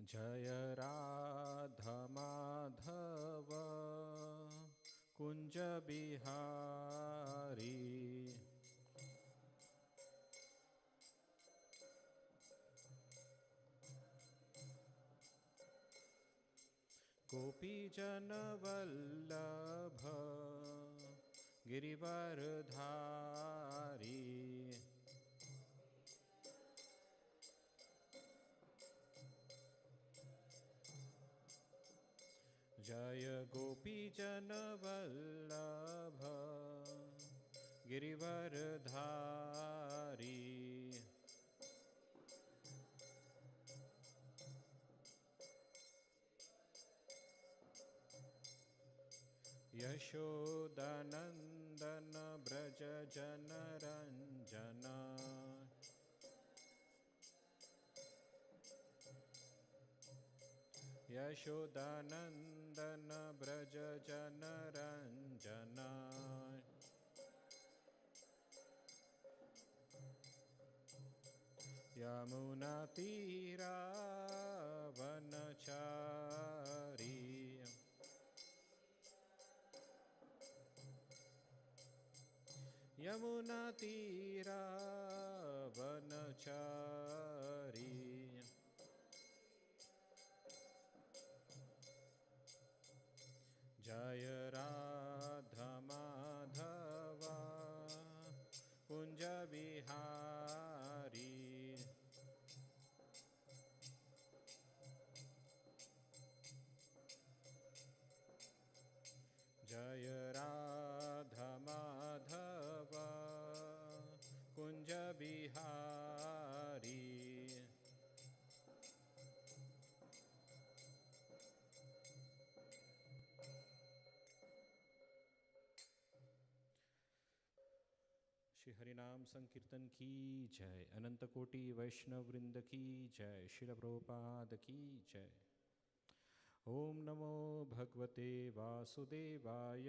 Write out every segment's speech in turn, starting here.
जय राधा माधव कुंज बिहारी। गोपीजन वल्लभ गिरिवरधारी। जय गोपीजन वल्लभ गिरिवरधारी। यशोदानंदन ब्रज जनरंजन। यशोदानंदन ब्रज जनरंजन। यमुना तीरा वनचारी। यमुना तीरा वनचारी। जय राधा माधव कुंज बिहारी। जय राधा माधव कुंज बिहारी। श्री हरिनाम संकीर्तन की जय। अनंत कोटि वैष्णव वृंद की जय। श्रील प्रभुपाद की जय। ओम नमो भगवते वासुदेवाय।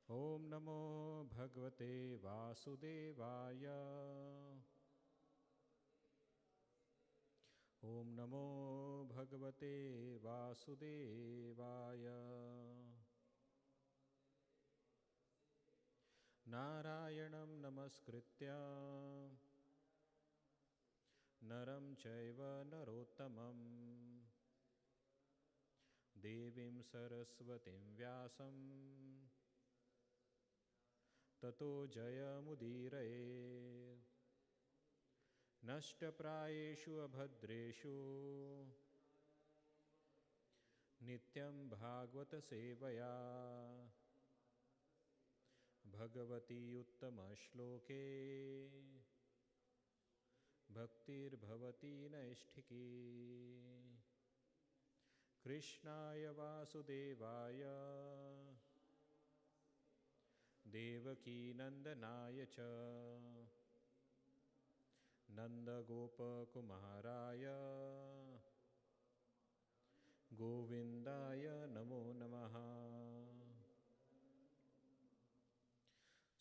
ओम नमो भगवते वासुदेवाय। ओम नमो भगवते वासुदेवाय। नारायणं नमस्कृत्य नरं चैव नरोत्तमं देवीं सरस्वतीं व्यासं ततो जयमुदीरये। नष्टप्रायेषु अभद्रेषु नित्यं भागवत सेवया भगवती उत्तमश्लोके भक्तिर्भवती नैष्ठिकी। कृष्णाय वासुदेवाय देवकीनन्दनाय च नन्दगोपकुमाराय गोविन्दाय नमो नमः।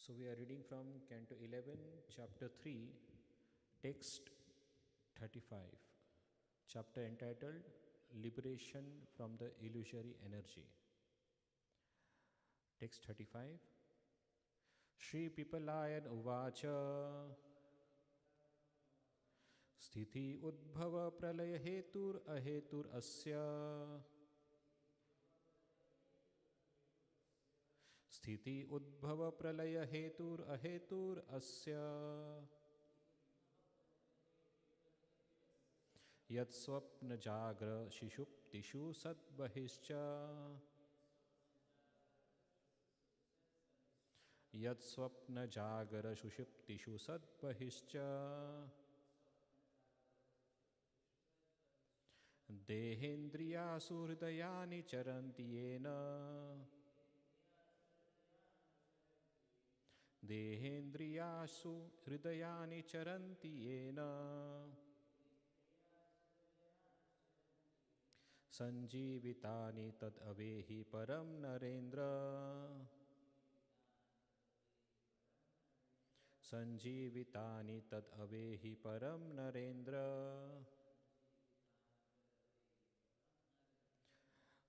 So we are reading from Canto 11, Chapter 3, Text 35, chapter entitled Liberation from the Illusory Energy. Text 35. Shri Pipalayan Uvacha Sthiti Udbhava Pralaya Hetur Ahetur Asya स्थिति उद्भव प्रलय हेतुर अहेतुर अस्य यत् स्वप्न जाग्र शिशुप्तिषु सद्बहिश्च यत् स्वप्न जागर सुषुप्तिषु सद्बहिश्च देहेन्द्रियासु हृदयानि चरन्ति येन देहेन्द्रियासु हृदयानि चरन्ति येन संजीवितानि तदवेहि परं Narendra Sanjivitani tad avehi param narendra.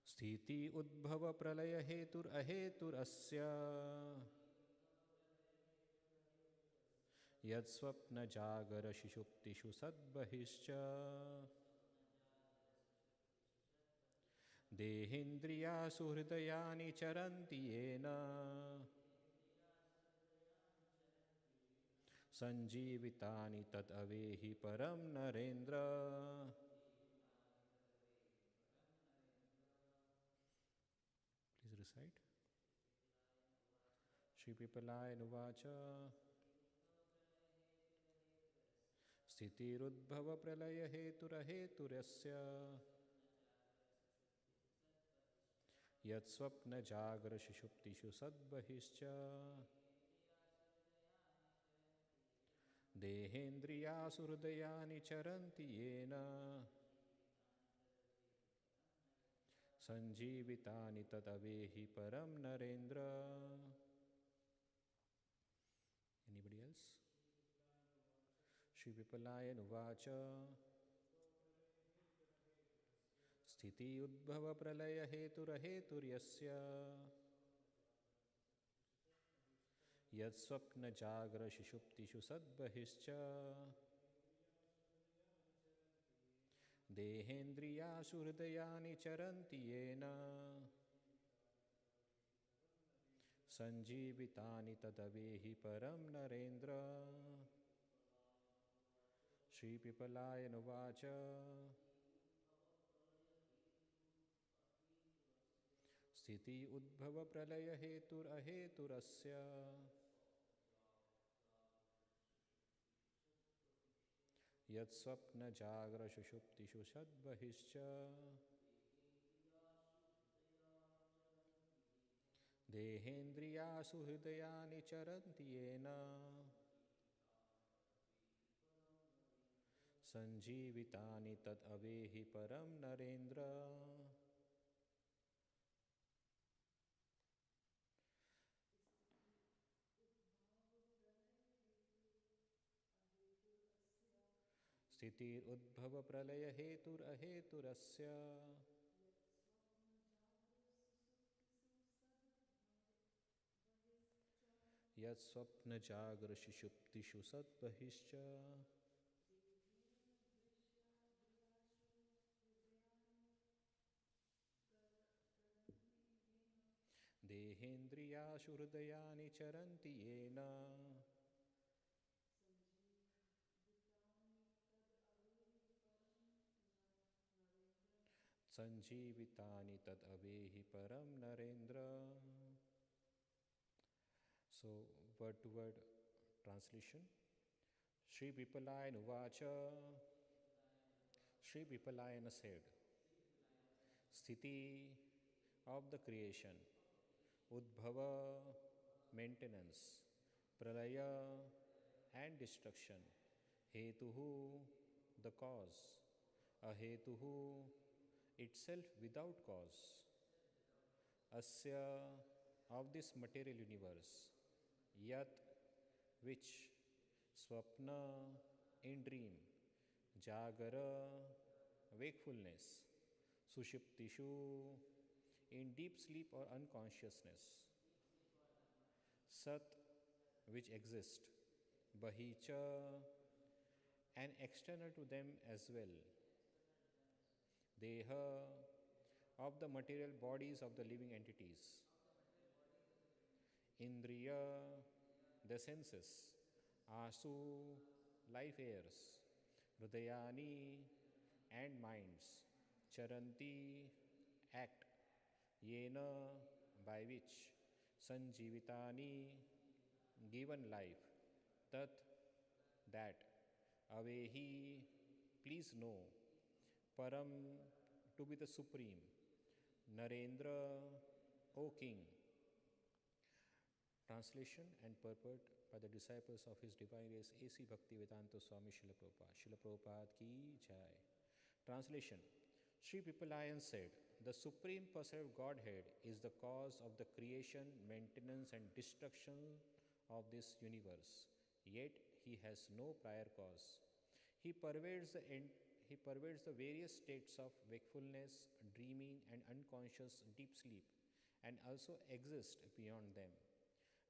Sthiti udbhava pralaya hetur ahetur asya. Yad swapna jagara shishuptishu sadbahischa. Dehendriyasu hridayani charanti yena. Sanjivitani tad avehi param narendra. Please recite. Shri Pipalaya Nuvacha. Sthitirudbhava pralaya heturaheturasya. Yat swapna jagra shishuptishu sadbahischa. Dehendriyasu hridayani charanti yena. Sanjivitani tadavehi param narendra. Anybody else? Shri Vipalaya Nuvacha. Sthiti udbhava pralaya heturaheturyasya. Yad swapna jagra shishuptishu sadbahischa. Dehendriyasu hridayani charanti yena. Sanjivitani tadavehi param narendra. Shri Pipalaya Nuvacha. Sthiti udbhava pralaya hetur aheturasya. Yat swapna jagra shushuptishu sadbahischa. Dehendriyasu hridayani charanti yena. Sanjivitani tad avehi param narendra. Sthitir udbhava pralaya hetur aheturasya. Yat swapna jagra shishuptishu sadbahischa. Dehendriyashu hridayani charanti yena. Sanjivitani tad avehi param narendra. So, word to word translation. Shri Vipalaya Nuvacha. Shri Vipalayana said, Sthiti of the creation, Udbhava maintenance, Pralaya and destruction, Hetuhu the cause, Ahetuhu itself without cause, Asya of this material universe, Yat which, Swapna in dream, Jagara wakefulness, Sushuptishu in deep sleep or unconsciousness, Sat which exist, Bahicha and external to them as well, Deha of the material bodies of the living entities, Indriya the senses, Asu life airs, Hridayani and minds, Charanti act, Yena by which, Sanjivitani given life, Tat that, Avehi please know, Param to be the supreme, Narendra O King. Translation and purport by the disciples of His Divine Grace A.C. Bhaktivedanta Swami Srila Prabhupada. Srila Prabhupada ki jai. Translation. Sri Pipalayan said, the Supreme Person of Godhead is the cause of the creation, maintenance and destruction of this universe. yet he has no prior cause. He pervades he pervades the various states of wakefulness, dreaming, and unconscious deep sleep, and also exists beyond them.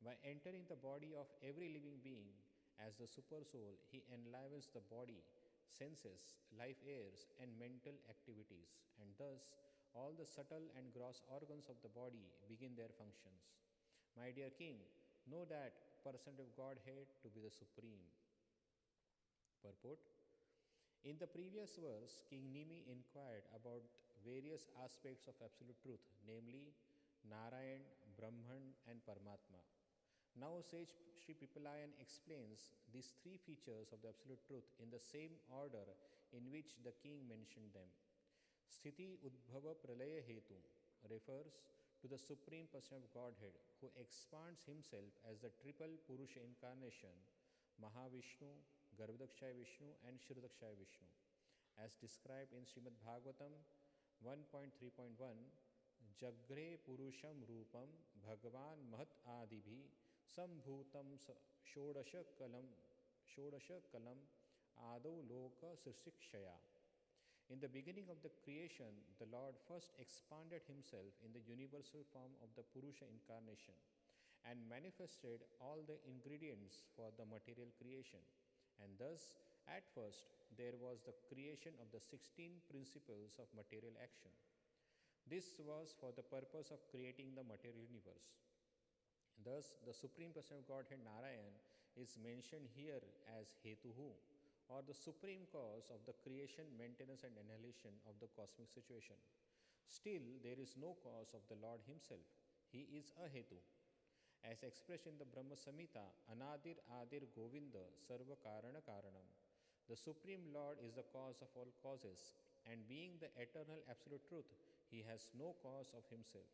By entering the body of every living being as the supersoul, he enlivens the body, senses, life airs, and mental activities, and thus all the subtle and gross organs of the body begin their functions. My dear king, know that person of Godhead to be the supreme. Purport. In the previous verse, King Nimi inquired about various aspects of absolute truth, namely Narayan, Brahman, and Paramatma. Now, sage Sri Pipalayan explains these three features of the absolute truth in the same order in which the king mentioned them. Sthiti Udbhava Pralaya Hetu refers to the Supreme Person of Godhead who expands himself as the triple Purusha incarnation, Mahavishnu, Garbhodakshaya Vishnu, and Kshirodakshaya Vishnu. As described in Srimad Bhagavatam 1.3.1, Jagre Purusham Rupam Bhagavan Mahat Adibhi Sambhutam Shodasha Kalam Adau Loka Sirsikshaya. In the beginning of the creation, the Lord first expanded himself in the universal form of the Purusha incarnation and manifested all the ingredients for the material creation. And thus, at first, there was the creation of the 16 principles of material action. This was for the purpose of creating the material universe. Thus, the Supreme Person of Godhead Narayan is mentioned here as Hetuhu, or the supreme cause of the creation, maintenance, and annihilation of the cosmic situation. Still, there is no cause of the Lord himself. He is a Hetu. As expressed in the Brahma Samhita, Anadir Adir Govinda Sarva Karana Karanam. The Supreme Lord is the cause of all causes, and being the eternal absolute truth, he has no cause of himself.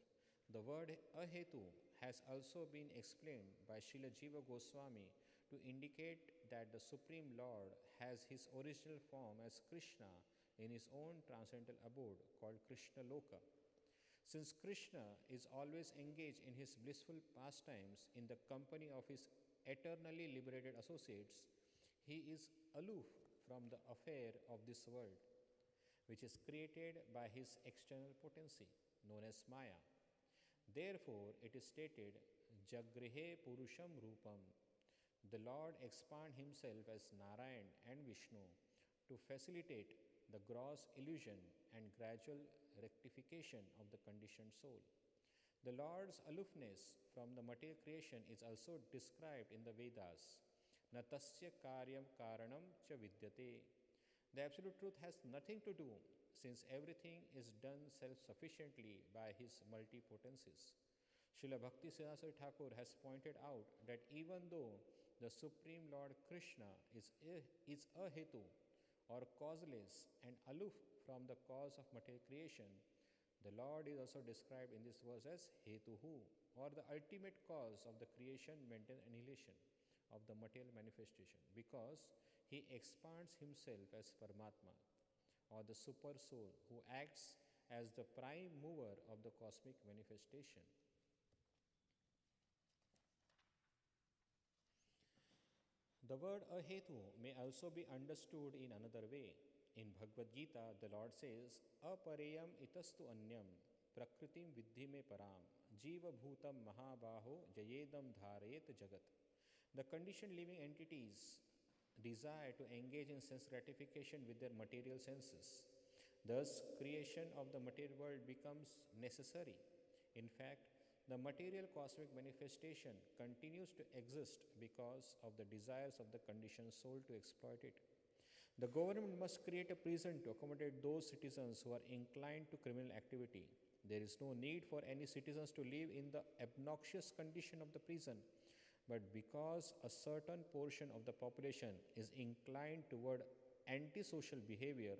The word Ahetu has also been explained by Srila Jiva Goswami to indicate that the Supreme Lord has his original form as Krishna in his own transcendental abode called Krishna Loka. Since Krishna is always engaged in his blissful pastimes in the company of his eternally liberated associates, he is aloof from the affair of this world, which is created by his external potency, known as Maya. Therefore, it is stated, Jagrihe Purusham Rupam. The Lord expand himself as Narayan and Vishnu to facilitate the gross illusion and gradual rectification of the conditioned soul. The Lord's aloofness from the material creation is also described in the Vedas. Natasya karyam karanam cha vidyate. The Absolute Truth has nothing to do, since everything is done self-sufficiently by his multipotencies. Srila Bhakti Siddhanta Thakur has pointed out that even though the Supreme Lord Krishna is a Hetu, or causeless and aloof from the cause of material creation, the Lord is also described in this verse as Hetuhu, or the ultimate cause of the creation, maintenance, and annihilation of the material manifestation, because he expands himself as Paramatma, or the super soul, who acts as the prime mover of the cosmic manifestation. The word ahetu may also be understood in another way. In Bhagavad Gita, the Lord says, Apareyam itastu anyam prakritim vidhi me param jiva bhutam mahabaho jayedam dharayet jagat. The conditioned living entities desire to engage in sense gratification with their material senses. Thus, creation of the material world becomes necessary. In fact, the material cosmic manifestation continues to exist because of the desires of the conditioned soul to exploit it. The government must create a prison to accommodate those citizens who are inclined to criminal activity. There is no need for any citizens to live in the obnoxious condition of the prison, but because a certain portion of the population is inclined toward antisocial behavior,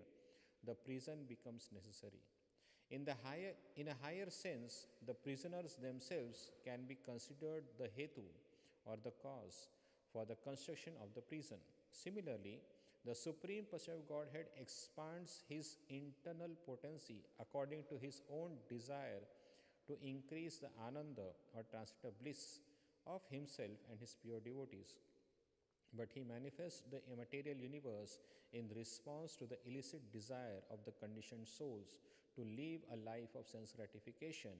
the prison becomes necessary. In a higher sense, the prisoners themselves can be considered the hetu, or the cause, for the construction of the prison. Similarly, the Supreme Person of Godhead expands his internal potency according to his own desire to increase the ananda, or transcendental bliss, of himself and his pure devotees. but he manifests the immaterial universe in response to the illicit desire of the conditioned souls to live a life of sense gratification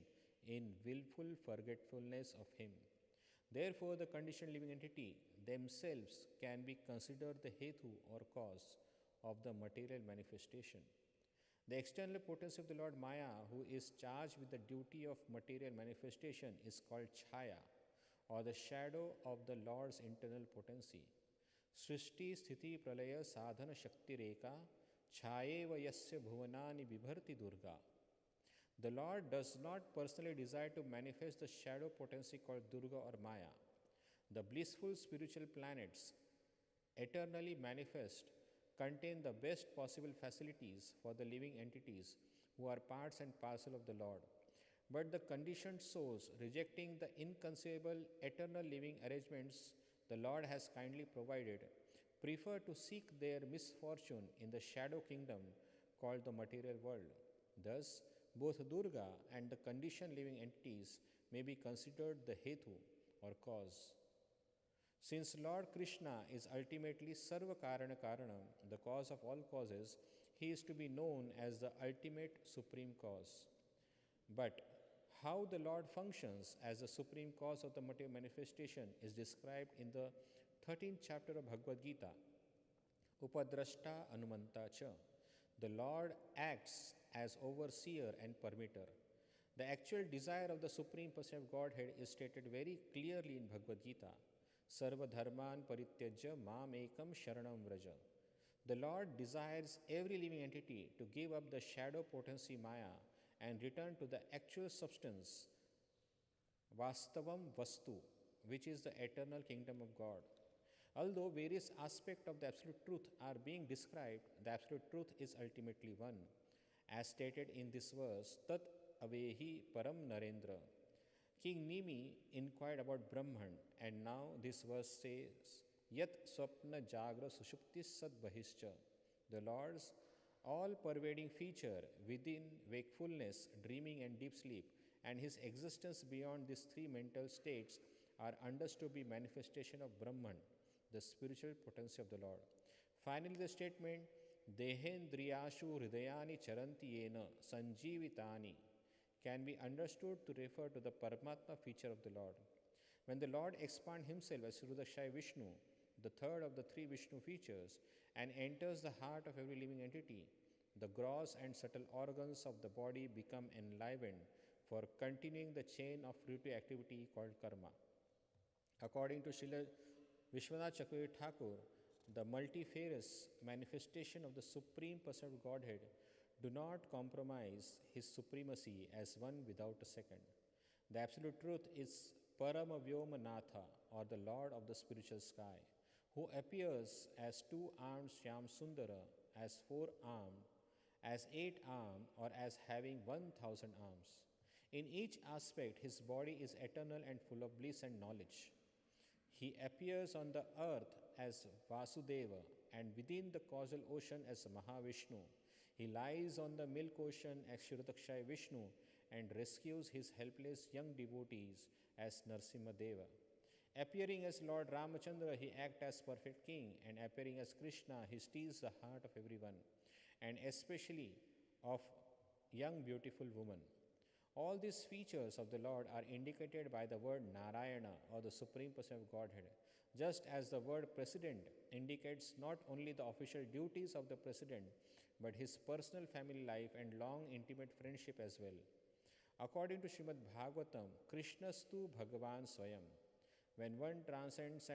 in willful forgetfulness of him. Therefore, the conditioned living entity themselves can be considered the hetu or cause of the material manifestation. The external potency of the Lord Maya, who is charged with the duty of material manifestation, is called Chaya, or the shadow of the Lord's internal potency. Srishti Sthiti Pralaya Sadhana Shakti Reka Chayeva Yasya Bhuvanani Vibharti Durga. The Lord does not personally desire to manifest the shadow potency called Durga or Maya. The blissful spiritual planets, eternally manifest, contain the best possible facilities for the living entities who are parts and parcel of the Lord. But the conditioned souls, rejecting the inconceivable eternal living arrangements the Lord has kindly provided, prefer to seek their misfortune in the shadow kingdom called the material world. Thus, both Durga and the conditioned living entities may be considered the hetu or cause. Since Lord Krishna is ultimately Sarva Karana Karanam, the cause of all causes, he is to be known as the ultimate supreme cause. But how the Lord functions as the supreme cause of the material manifestation is described in the 13th chapter of Bhagavad Gita, Upadrashta Anumanta Cha. The Lord acts as overseer and permitter. The actual desire of the Supreme Person of Godhead is stated very clearly in Bhagavad Gita. Sarva dharman parityajya mam ekam sharanam vraja. The Lord desires every living entity to give up the shadow potency Maya and return to the actual substance, Vastavam Vastu, which is the eternal kingdom of God. Although various aspects of the absolute truth are being described, the absolute truth is ultimately one. As stated in this verse, Tat Avehi Param Narendra. King Nimi inquired about Brahman, and now this verse says, Yat Swapna Jagra Sushupti Sad Bahischa. The Lord's all-pervading feature within wakefulness, dreaming and deep sleep, and his existence beyond these three mental states are understood to be manifestation of Brahman, the spiritual potency of the Lord. Finally, the statement, Dehendriyashu Hridayani Charanti Yena Sanjivitani can be understood to refer to the Paramatma feature of the Lord. When the Lord expands himself as Srudakshai Vishnu, the third of the three Vishnu features, and enters the heart of every living entity, the gross and subtle organs of the body become enlivened for continuing the chain of fruitive activity called karma. According to Srila Vishwanath Chakravarti Thakur, the multifarious manifestation of the Supreme Person of Godhead do not compromise his supremacy as one without a second. The absolute truth is Paramavyomanatha, or the Lord of the spiritual sky, who appears as two-armed Shyam Sundara, as four-armed, as eight-armed, or as having 1,000 arms. In each aspect, his body is eternal and full of bliss and knowledge. He appears on the earth as Vasudeva, and within the causal ocean as Mahavishnu. He lies on the milk ocean as Kshirodakshai Vishnu and rescues his helpless young devotees as Narsimhadeva. Appearing as Lord Ramachandra, he acts as perfect king, and appearing as Krishna, he steals the heart of everyone, and especially of young beautiful woman. All these features of the Lord are indicated by the word Narayana, or the Supreme Person of Godhead, just as the word President indicates not only the official duties of the President, but his personal family life and long intimate friendship as well. According to Srimad Bhagavatam, Krishnastu Bhagavan Swayam. When one transcends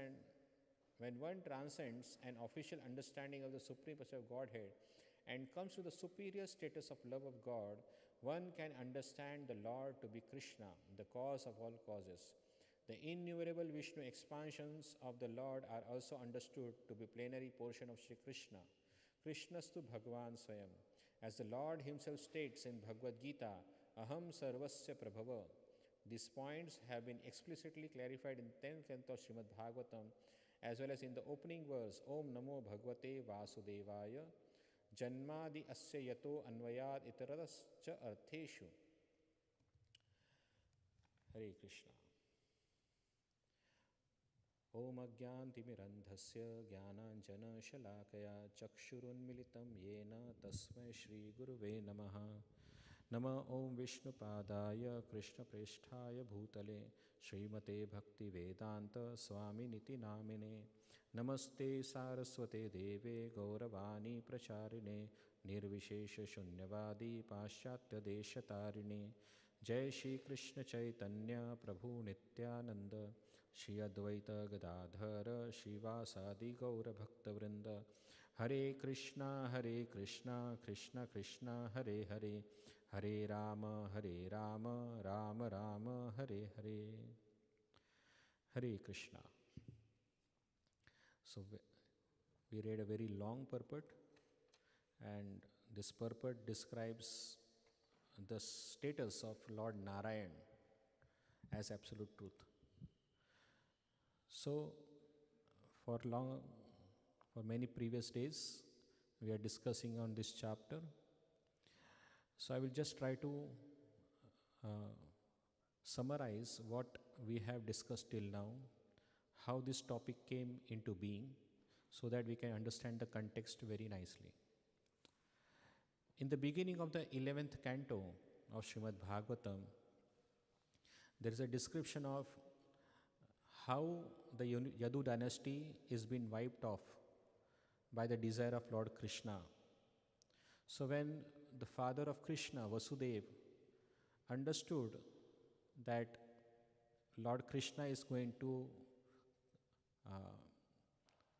an official understanding of the Supreme Person of Godhead and comes to the superior status of love of God, one can understand the Lord to be Krishna, the cause of all causes. The innumerable Vishnu expansions of the Lord are also understood to be plenary portion of Sri Krishna. Krishnastu Bhagavan Swayam. As the Lord himself states in Bhagavad Gita, Aham Sarvasya Prabhava. These points have been explicitly clarified in 10th canto of Srimad Bhagavatam, as well as in the opening verse, Om Namo Bhagavate Vasudevaya, Janmadi Asya Yato Anvayad Itaradascha Artheshu. Hare Krishna. ॐ अज्ञानतिमिरन्धस्य ज्ञानाञ्जनशलाकया चक्षुरुन्मिलितं येन तस्मै श्रीगुरुवे नमः। नमः ॐ विष्णुपादाय कृष्णप्रेष्ठाय भूतले श्रीमते भक्तिवेदान्तस्वामिनिति नामिने। नमस्ते सारस्वते देवे गौरवाणी प्रचारिणे निर्विशेषशून्यवादी पाश्चात्यदेशतारिणे। जय श्री कृष्ण चैतन्य प्रभु नित्यानंद श्री अद्वैत गदाधर श्रीवासादि गौरभक्तवृंद। हरे कृष्णा कृष्णा कृष्णा हरे हरे, हरे Ram Ram Ram Hare Hare. Hare Krishna. So we read a very long purport, and this purport describes the status of Lord Narayan as absolute truth. So for many previous days we are discussing on this chapter. So I will just try to summarize what we have discussed till now, how this topic came into being, so that we can understand the context very nicely. In the beginning of the 11th canto of Srimad Bhagavatam, there is a description of how the Yadu dynasty is been wiped off by the desire of Lord Krishna. So when the father of Krishna, Vasudeva, understood that Lord Krishna is going to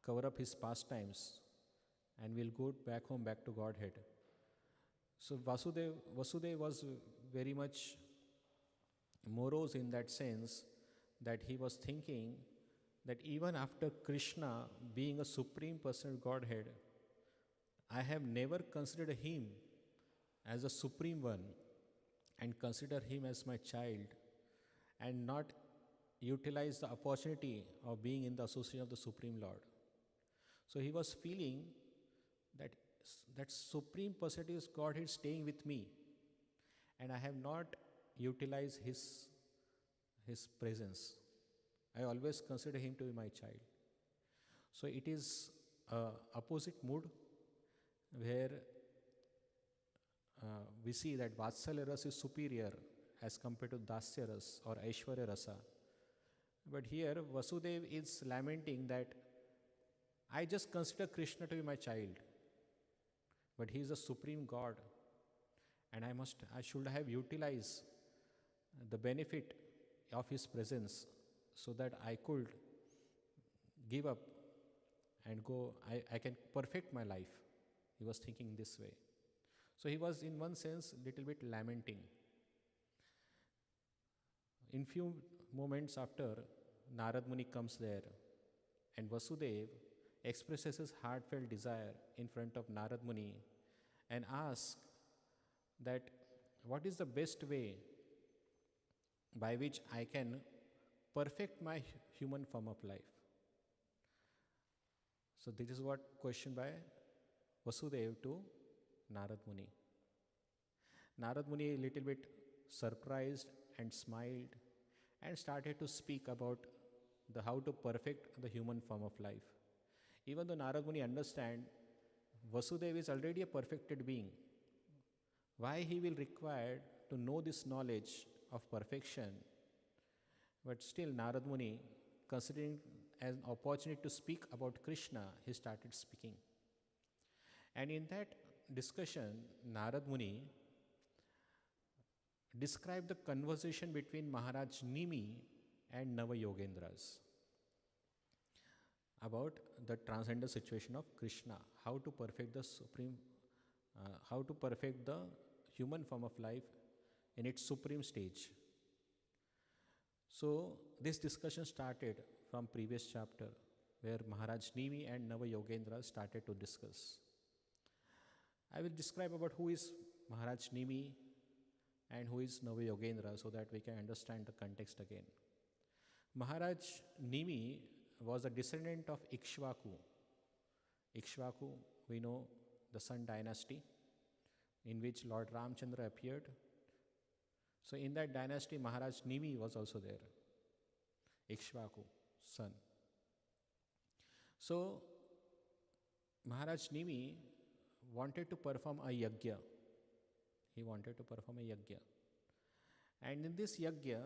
cover up his pastimes and will go back home, back to Godhead. So Vasudeva was very much morose in that sense, that he was thinking that even after Krishna being a supreme personal Godhead, I have never considered him as a supreme one and consider him as my child, and not utilize the opportunity of being in the association of the Supreme Lord. So he was feeling that Supreme Personality is Godhead staying with me, and I have not utilized his presence. I always consider him to be my child. So it is opposite mood, where we see that Vatsalya Rasa is superior as compared to Dasya Rasa or Aishwarya Rasa. But here Vasudeva is lamenting that I just consider Krishna to be my child, but he is a supreme God, and I should have utilized the benefit of his presence so that I could give up and go, I can perfect my life. He was thinking this way. So he was in one sense little bit lamenting. In few moments after, Narad Muni comes there, and Vasudeva expresses his heartfelt desire in front of Narad Muni and asks that what is the best way by which I can perfect my human form of life. So this is what question by Vasudeva to Narad Muni. Narad Muni a little bit surprised and smiled and started to speak about how to perfect the human form of life. Even though Narad Muni understand Vasudeva is already a perfected being, why he will require to know this knowledge of perfection? But still Narad Muni, considering as an opportunity to speak about Krishna, he started speaking. And in that discussion, Narad Muni described the conversation between Maharaj Nimi and Nava Yogendras about the transcendental situation of Krishna, how to perfect the human form of life in its supreme stage. So this discussion started from previous chapter, where Maharaj Nimi and Nava Yogendra started to discuss. I will describe about who is Maharaj Nimi and who is Nava Yogendra, so that we can understand the context again. Maharaj Nimi was a descendant of Ikshvaku. Ikshvaku, we know the Sun dynasty in which Lord Ramchandra appeared. So in that dynasty, Maharaj Nimi was also there. Ikshvaku, son. So Maharaj Nimi wanted to perform a yajna. He wanted to perform a yajna. And in this yajna,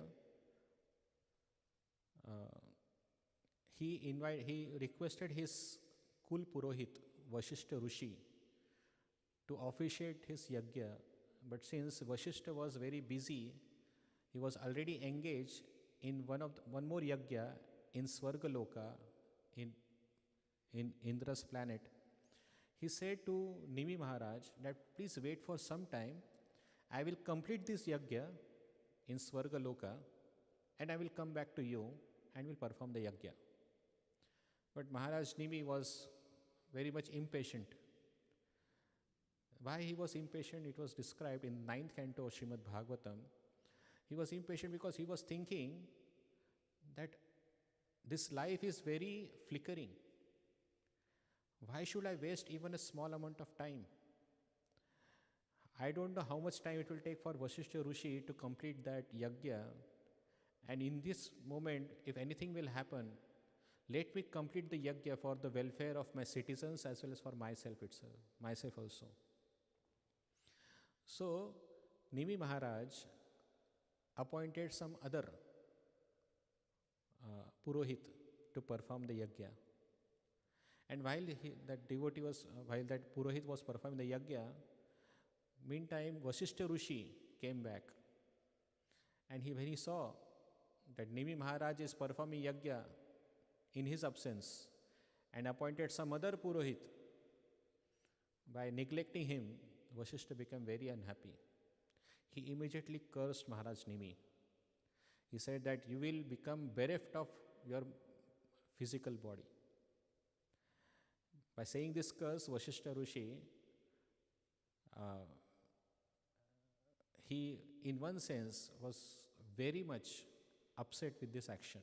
he requested his Kul Purohit, Vashishta Rishi, to officiate his yajna. But since Vashishta was very busy, he was already engaged in one more yajna in Swargaloka, in Indra's planet. He said to Nimi Maharaj that please wait for some time. I will complete this yajna in Swargaloka and I will come back to you and will perform the yajna. But Maharaj Nimi was very much impatient. Why he was impatient? It was described in 9th canto of Srimad Bhagavatam. He was impatient because he was thinking that this life is very flickering. Why should I waste even a small amount of time? I don't know how much time it will take for Vashishta Rishi to complete that yajna. And in this moment, if anything will happen, let me complete the yajna for the welfare of my citizens as well as for myself also. So, Nimi Maharaj appointed some other Purohit to perform the yajna. And while that Purohit was performing the yajna, meantime Vashishta Rishi came back. And when he saw that Nimi Maharaj is performing yajna in his absence and appointed some other Purohit, by neglecting him, Vashishta became very unhappy. He immediately cursed Maharaj Nimi. He said that you will become bereft of your physical body. By saying this curse, Vashishta Rishi, he in one sense was very much upset with this action.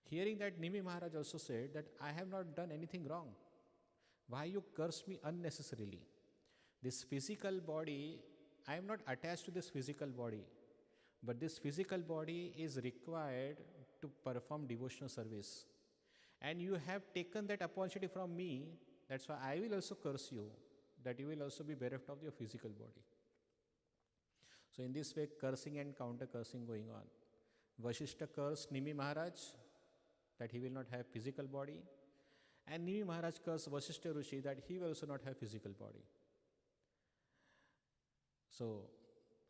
Hearing that, Nimi Maharaj also said that I have not done anything wrong. Why you curse me unnecessarily? This physical body, I am not attached to this physical body. But this physical body is required to perform devotional service. And you have taken that opportunity from me. That's why I will also curse you, that you will also be bereft of your physical body. So in this way, cursing and counter-cursing going on. Vashishta cursed Nimi Maharaj, that he will not have physical body. And Nimi Maharaj cursed Vashishta Rishi, that he will also not have physical body. So,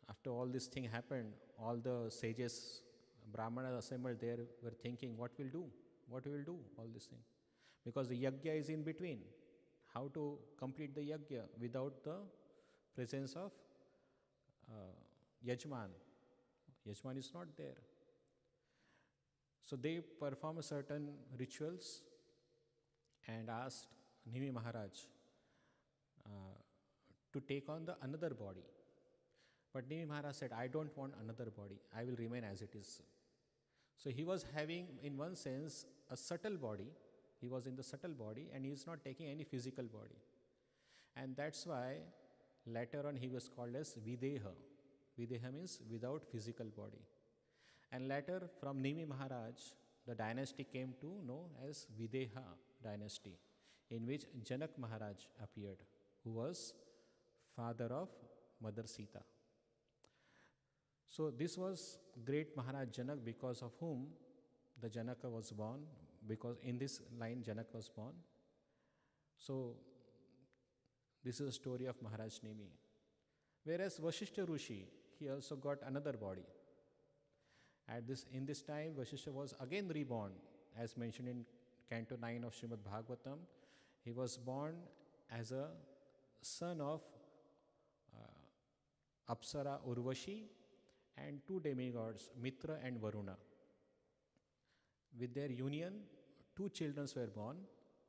after all this thing happened, all the sages, Brahmanas assembled there were thinking, what we'll do? What we will do, all this thing. Because the yajna is in between. How to complete the yajna without the presence of Yajman. Yajman is not there. So they perform certain rituals and asked Nimi Maharaj to take on another body. But Nimi Maharaj said, I don't want another body. I will remain as it is. So he was having, in one sense, a subtle body. He was in the subtle body and he is not taking any physical body. And that's why later on he was called as Videha. Videha means without physical body. And later from Nimi Maharaj, the dynasty came to know as Videha dynasty, in which Janak Maharaj appeared, who was father of Mother Sita. So this was great Maharaj Janak, because of whom the Janaka was born, because in this line Janak was born. So this is a story of Maharaj Nimi. Whereas Vashishta Rishi, he also got another body. In this time, Vashishta was again reborn, as mentioned in Canto 9 of Srimad Bhagavatam. He was born as a son of Apsara Urvashi and two demigods, Mitra and Varuna. With their union, two children were born,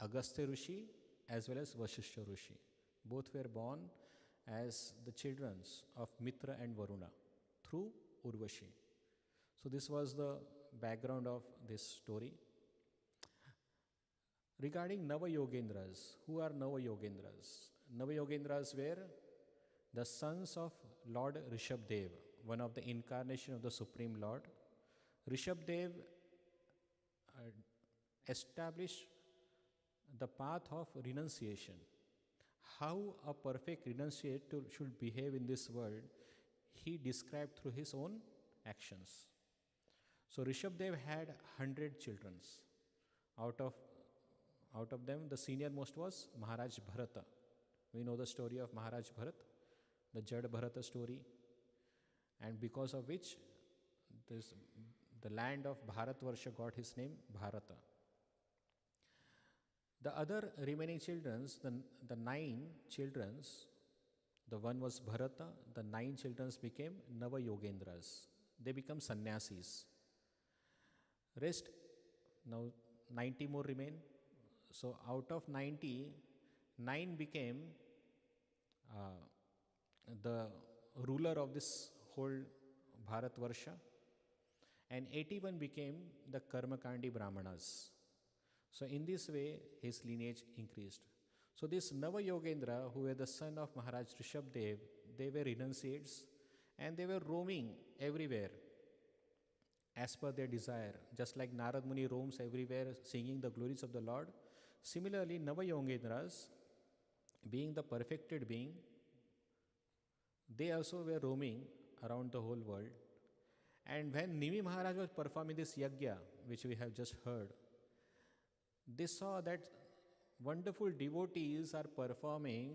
Agastya Rishi as well as Vashishta Rishi. Both were born as the children of Mitra and Varuna through Urvashi. So this was the background of this story. Regarding Nava-yogendras, who are Nava-yogendras? Nava-yogendras were the sons of Lord Rishabdev, one of the incarnation of the Supreme Lord. Rishabdev established the path of renunciation. How a perfect renunciate should behave in this world, he described through his own actions. So Rishabdev had 100 children. Out of them, the senior most was Maharaj Bharata. We know the story of Maharaj Bharat, the Jad Bharata story, and because of which the land of Bharatvarsha got his name Bharata. The other remaining children, the 9 children, the one was Bharata, the 9 children became Nava Yogendras. They become sannyasis. Rest, now 90 more remain. So out of 90, 9 became the ruler of this whole Bharatvarsha, and 81 became the Karmakandi Brahmanas. So in this way, his lineage increased. So this Nava Yogendra, who were the son of Maharaj Rishabdev, they were renunciates and they were roaming everywhere as per their desire. Just like Narad Muni roams everywhere singing the glories of the Lord, similarly Nava Yogendras, being the perfected being, they also were roaming around the whole world. And when Nimi Maharaj was performing this yajna, which we have just heard, they saw that wonderful devotees are performing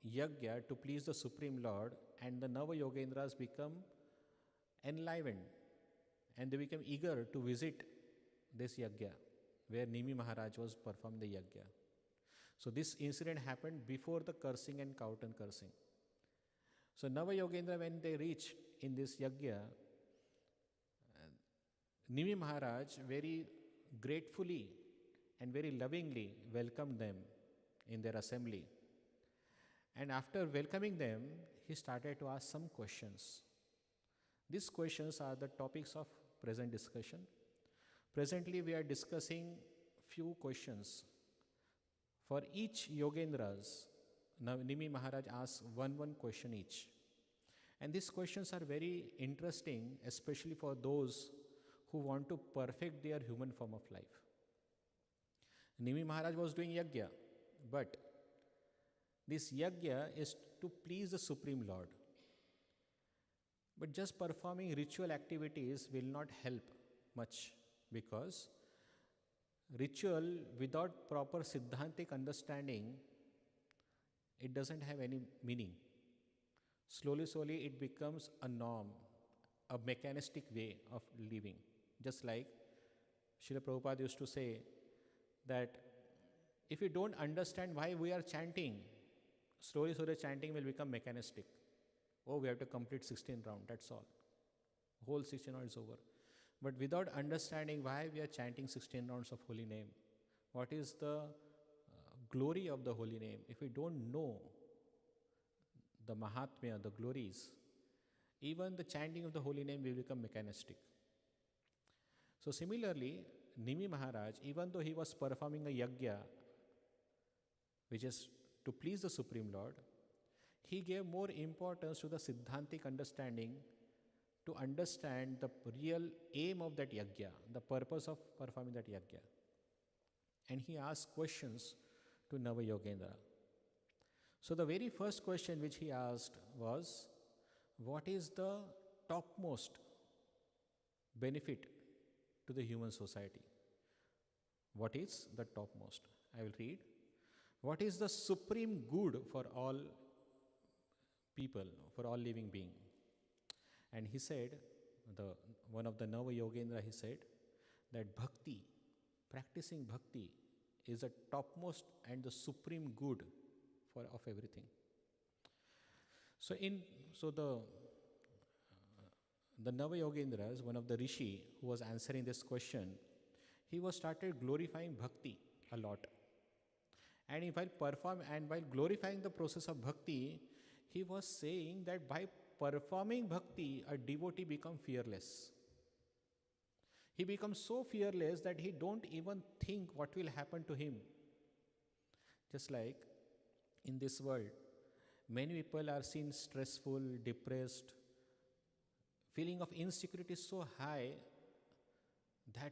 yajna to please the Supreme Lord, and the Nava Yogendras become enlivened and they became eager to visit this yajna where Nimi Maharaj was performing the yajna. So this incident happened before the cursing and Kautan cursing. So Nava Yogendra, when they reached in this yajna, Nimi Maharaj very gratefully and very lovingly welcomed them in their assembly. And after welcoming them, he started to ask some questions. These questions are the topics of present discussion. Presently, we are discussing few questions. For each Yogendras, Nimi Maharaj asks one question each. And these questions are very interesting, especially for those who want to perfect their human form of life. Nimi Maharaj was doing yajna, but this yajna is to please the Supreme Lord. But just performing ritual activities will not help much, because ritual without proper siddhantic understanding, it doesn't have any meaning. Slowly, it becomes a norm, a mechanistic way of living. Just like Srila Prabhupada used to say that if you don't understand why we are chanting, slowly chanting will become mechanistic. Oh, we have to complete 16 rounds, that's all. Whole 16 rounds is over. But without understanding why we are chanting 16 rounds of holy name, what is the glory of the holy name, if we don't know the Mahatmya, the glories, even the chanting of the holy name will become mechanistic. So similarly, Nimi Maharaj, even though he was performing a yajna, which is to please the Supreme Lord, he gave more importance to the siddhantic understanding, to understand the real aim of that yajna, the purpose of performing that yajna. And he asked questions to Nava Yogendra. So the very first question which he asked was, what is the topmost benefit to the human society? What is the topmost? I will read. What is the supreme good for all people, for all living beings? And he said, one of the Nava Yogendra, he said that bhakti, practicing bhakti, is the topmost and the supreme good of everything. So the Nava Yogendras, one of the rishi who was answering this question, he was started glorifying bhakti a lot. And while glorifying the process of bhakti, he was saying that by performing bhakti, a devotee becomes fearless. He becomes so fearless that he don't even think what will happen to him. Just like in this world, many people are seen stressful, depressed, feeling of insecurity is so high that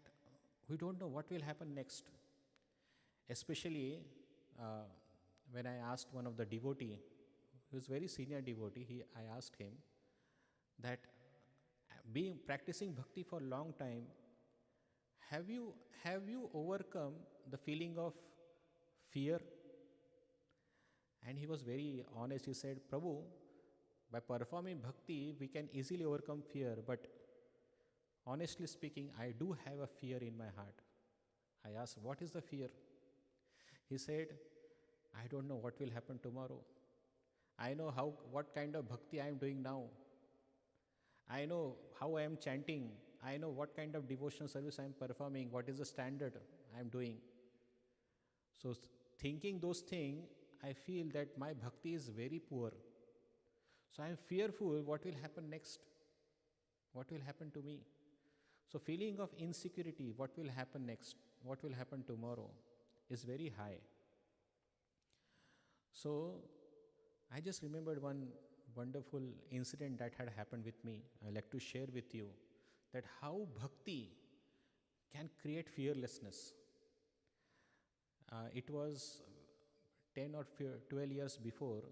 we don't know what will happen next. Especially when I asked one of the devotee, who was very senior devotee, I asked him that being practicing bhakti for a long time, have you overcome the feeling of fear? And he was very honest. He said, Prabhu, by performing bhakti, we can easily overcome fear, but honestly speaking, I do have a fear in my heart. I asked, what is the fear? He said, I don't know what will happen tomorrow. I know what kind of bhakti I am doing now. I know how I am chanting. I know what kind of devotional service I am performing, what is the standard I am doing. So thinking those things, I feel that my bhakti is very poor. So I am fearful what will happen next. What will happen to me? So feeling of insecurity, what will happen next? What will happen tomorrow is very high. So I just remembered one wonderful incident that had happened with me. I'd like to share with you that how bhakti can create fearlessness. It was 10 or 12 years before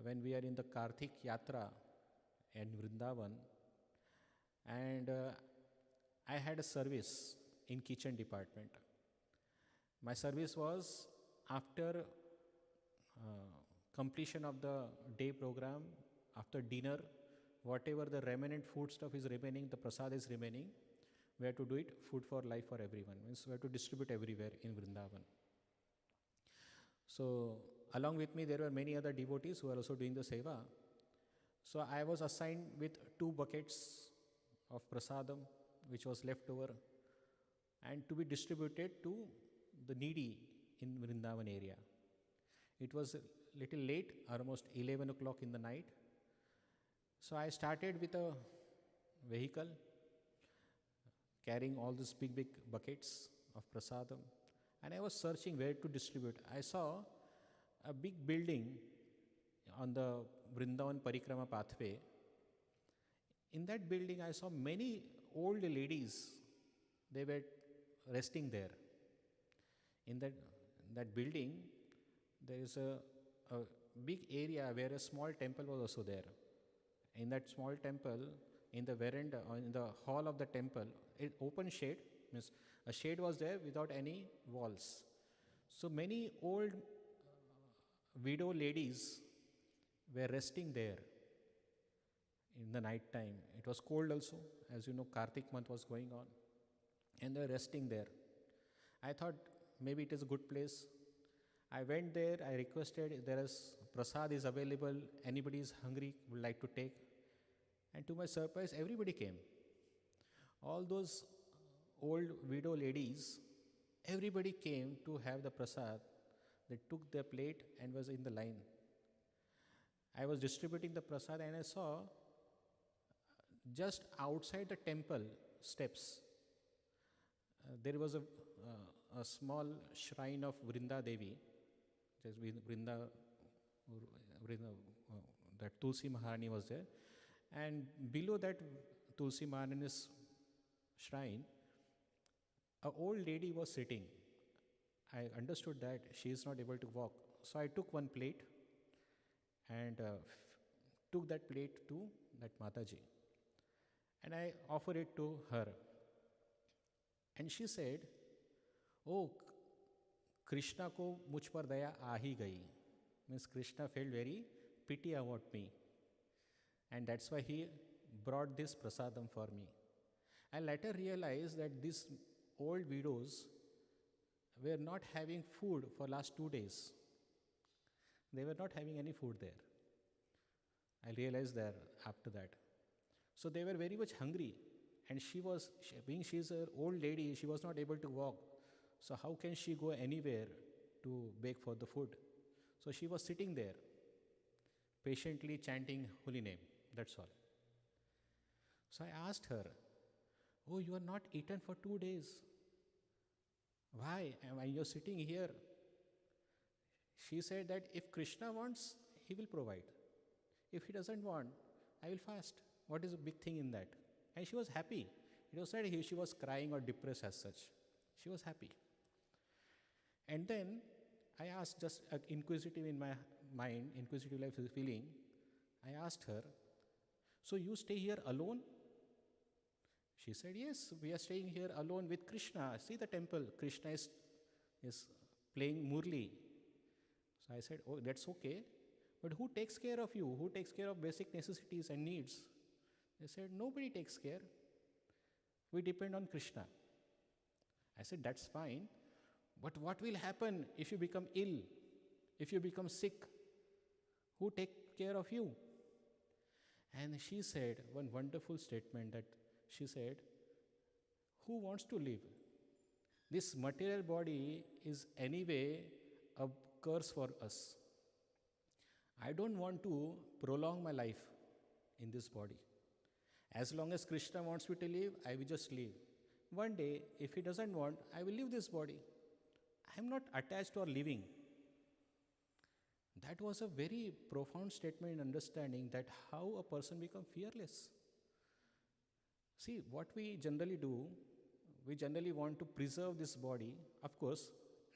when we are in the Karthik Yatra in Vrindavan, and I had a service in kitchen department. My service was after completion of the day program, after dinner, whatever the remnant food stuff is remaining, the prasad is remaining, we have to do it food for life for everyone. Means we have to distribute everywhere in Vrindavan. So along with me there were many other devotees who are also doing the seva. So I was assigned with 2 buckets of prasadam which was left over and to be distributed to the needy in Vrindavan area. It was a little late, almost 11 o'clock in the night. So I started with a vehicle carrying all these big buckets of prasadam, and I was searching where to distribute. I saw a big building on the Vrindavan Parikrama pathway. In that building I saw many old ladies. They were resting there. In that building there is a big area where a small temple was also there. In that small temple, in the veranda or in the hall of the temple, an open shade, means a shade was there without any walls. So many old widow ladies were resting there in the night time. It was cold also, as you know, Kartik month was going on, and they were resting there. I thought maybe it is a good place. I went there, I requested if there is prasad is available, anybody is hungry, would like to take. And to my surprise, everybody came. All those old widow ladies, everybody came to have the prasad. They took their plate and was in the line. I was distributing the prasad and I saw just outside the temple steps, there was a small shrine of Vrinda Devi. That Tulsi Maharani was there, and below that Tulsi Maharani's shrine, an old lady was sitting. I understood that she is not able to walk, so I took one plate and took that plate to that Mataji, and I offered it to her, and she said, "Oh, Krishna ko much par daya aa hi gayi." Means Krishna felt very pity about me, and that's why he brought this prasadam for me. I later realized that these old widows were not having food for last 2 days. They were not having any food there. I realized that after that. So they were very much hungry, and being she is an old lady, she was not able to walk. So how can she go anywhere to beg for the food? So she was sitting there, patiently chanting holy name. That's all. So I asked her, "Oh, you are not eaten for 2 days. Why? And you're sitting here." She said that if Krishna wants, he will provide. If he doesn't want, I will fast. What is the big thing in that? And she was happy. It was said she was crying or depressed as such. She was happy. And then I asked, just inquisitive in my mind, inquisitive life feeling, I asked her, so you stay here alone? She said, yes, we are staying here alone with Krishna. See the temple, Krishna is playing Murli. So I said, oh, that's okay. But who takes care of you? Who takes care of basic necessities and needs? They said, nobody takes care. We depend on Krishna. I said, that's fine. But what will happen if you become ill? If you become sick? Who take care of you? And she said one wonderful statement that she said, who wants to live? This material body is anyway a curse for us. I don't want to prolong my life in this body. As long as Krishna wants me to live, I will just live. One day, if he doesn't want, I will leave this body. I am not attached to living. That was a very profound statement in understanding that how a person becomes fearless. See, what we generally do, we generally want to preserve this body. Of course,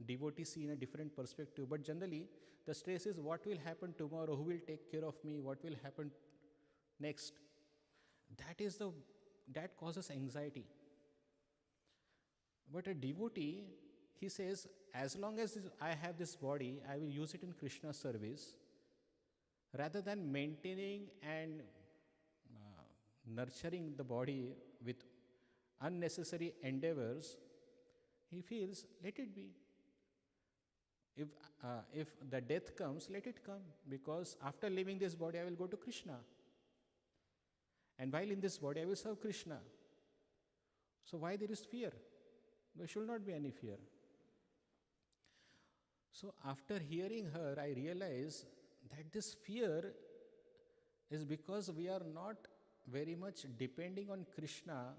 devotees see in a different perspective, but generally, the stress is what will happen tomorrow, who will take care of me, what will happen next. That causes anxiety. But a devotee, he says, as long as I have this body, I will use it in Krishna's service, rather than maintaining and nurturing the body with unnecessary endeavors. He feels, let it be. If the death comes, let it come, because after leaving this body, I will go to Krishna. And while in this body, I will serve Krishna. So why there is fear? There should not be any fear. So after hearing her, I realized that this fear is because we are not very much depending on Krishna,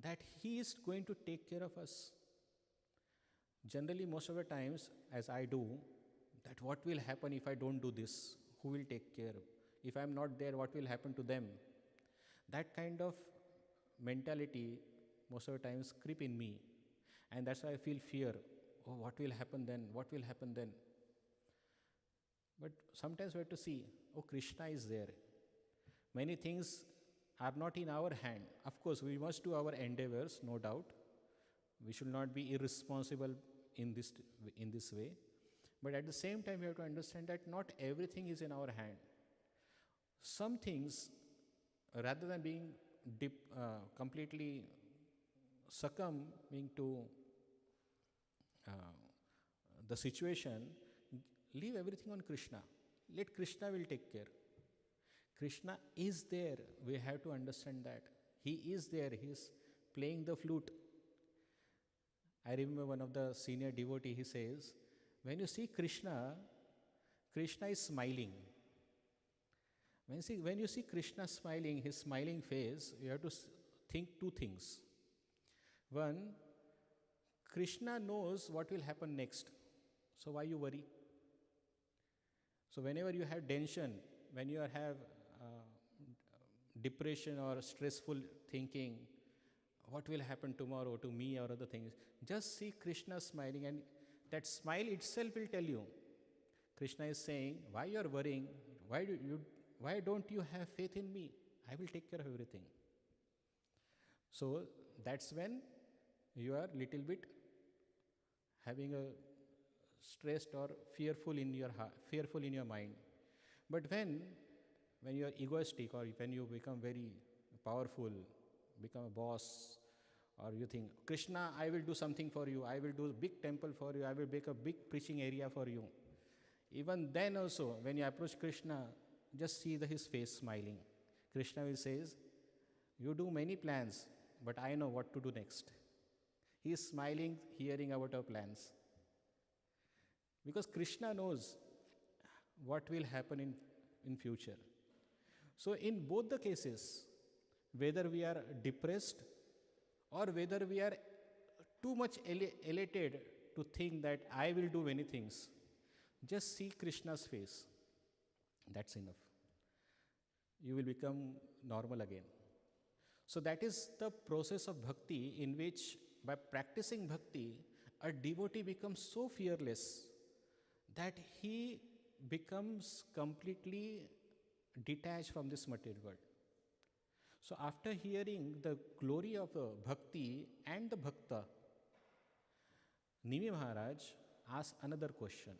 that he is going to take care of us. Generally, most of the times, as I do, that what will happen if I don't do this? Who will take care? If I am not there, what will happen to them? That kind of mentality most of the times creep in me. And that's why I feel fear. Oh, what will happen then? What will happen then? But sometimes we have to see, oh, Krishna is there. Many things are not in our hand. Of course, we must do our endeavors, no doubt. We should not be irresponsible in this way. But at the same time, we have to understand that not everything is in our hand. Some things, rather than being completely succumbing to the situation, leave everything on Krishna. Let Krishna will take care. Krishna is there. We have to understand that. He is there. He is playing the flute. I remember one of the senior devotee, he says, when you see Krishna, Krishna is smiling. When you see Krishna smiling, his smiling face, you have to think two things. One, Krishna knows what will happen next. So why you worry? So whenever you have tension, when you have depression or stressful thinking, what will happen tomorrow to me or other things, just see Krishna smiling, and that smile itself will tell you. Krishna is saying, why you are worrying? Why don't you have faith in me? I will take care of everything. So that's when you are little bit having a stressed or fearful in your mind. But when you are egoistic, or when you become very powerful, become a boss, or you think, Krishna, I will do something for you, I will do a big temple for you, I will make a big preaching area for you. Even then also, when you approach Krishna, just see his face smiling. Krishna will say, you do many plans, but I know what to do next. He is smiling, hearing about our plans. Because Krishna knows what will happen in future. So in both the cases, whether we are depressed or whether we are too much elated to think that I will do many things, just see Krishna's face. That's enough. You will become normal again. So that is the process of bhakti, in which by practicing bhakti, a devotee becomes so fearless that he becomes completely detached from this material world. So after hearing the glory of bhakti and the bhakta, Nimi Maharaj asked another question.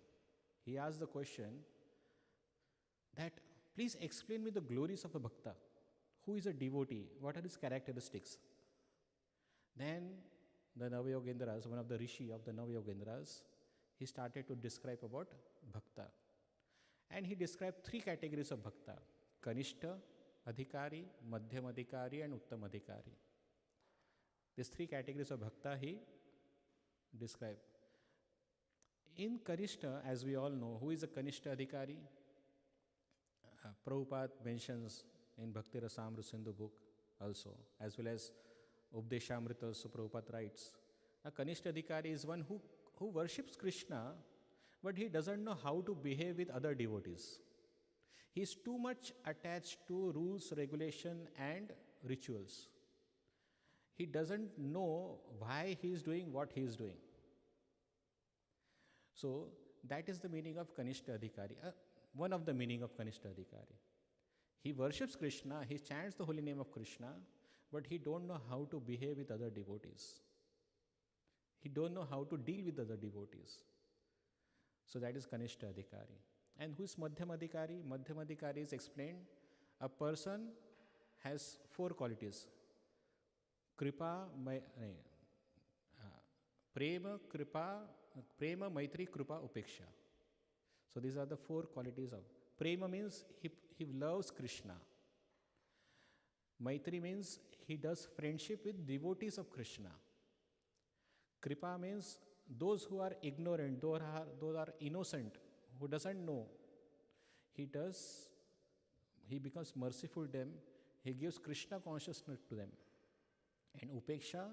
He asked the question that, please explain me the glories of a bhakta. Who is a devotee? What are his characteristics? Then the Navayogendras, one of the rishi of the Navayogendras, he started to describe about bhakta. And he described three categories of bhakta: Kanishta, Adhikari, Madhyam Adhikari and Uttam Adhikari. These three categories of bhakta he described. In Kanishta, as we all know, who is a Kanishta Adhikari? Prabhupada mentions in Bhakti Rasamrita Sindhu book also, as well as Updeshamrita also Prabhupada writes. A Kanishta Adhikari is one who worships Krishna, but he doesn't know how to behave with other devotees. He is too much attached to rules, regulation and rituals. He doesn't know why he is doing what he is doing. So that is the meaning of Kanishta Adhikari, one of the meaning of Kanishta Adhikari. He worships Krishna, he chants the holy name of Krishna, but he don't know how to behave with other devotees. He don't know how to deal with other devotees. So that is Kanishta Adhikari. And who is Madhyam Adhikari? Madhyam Adhikari is explained. A person has four qualities: Prema, Maitri, Kripa, Upeksha. So these are the four qualities of Prema. Means he loves Krishna. Maitri means he does friendship with devotees of Krishna. Kripa means those who are ignorant, those are innocent, who doesn't know. He becomes merciful to them. He gives Krishna consciousness to them. And Upeksha,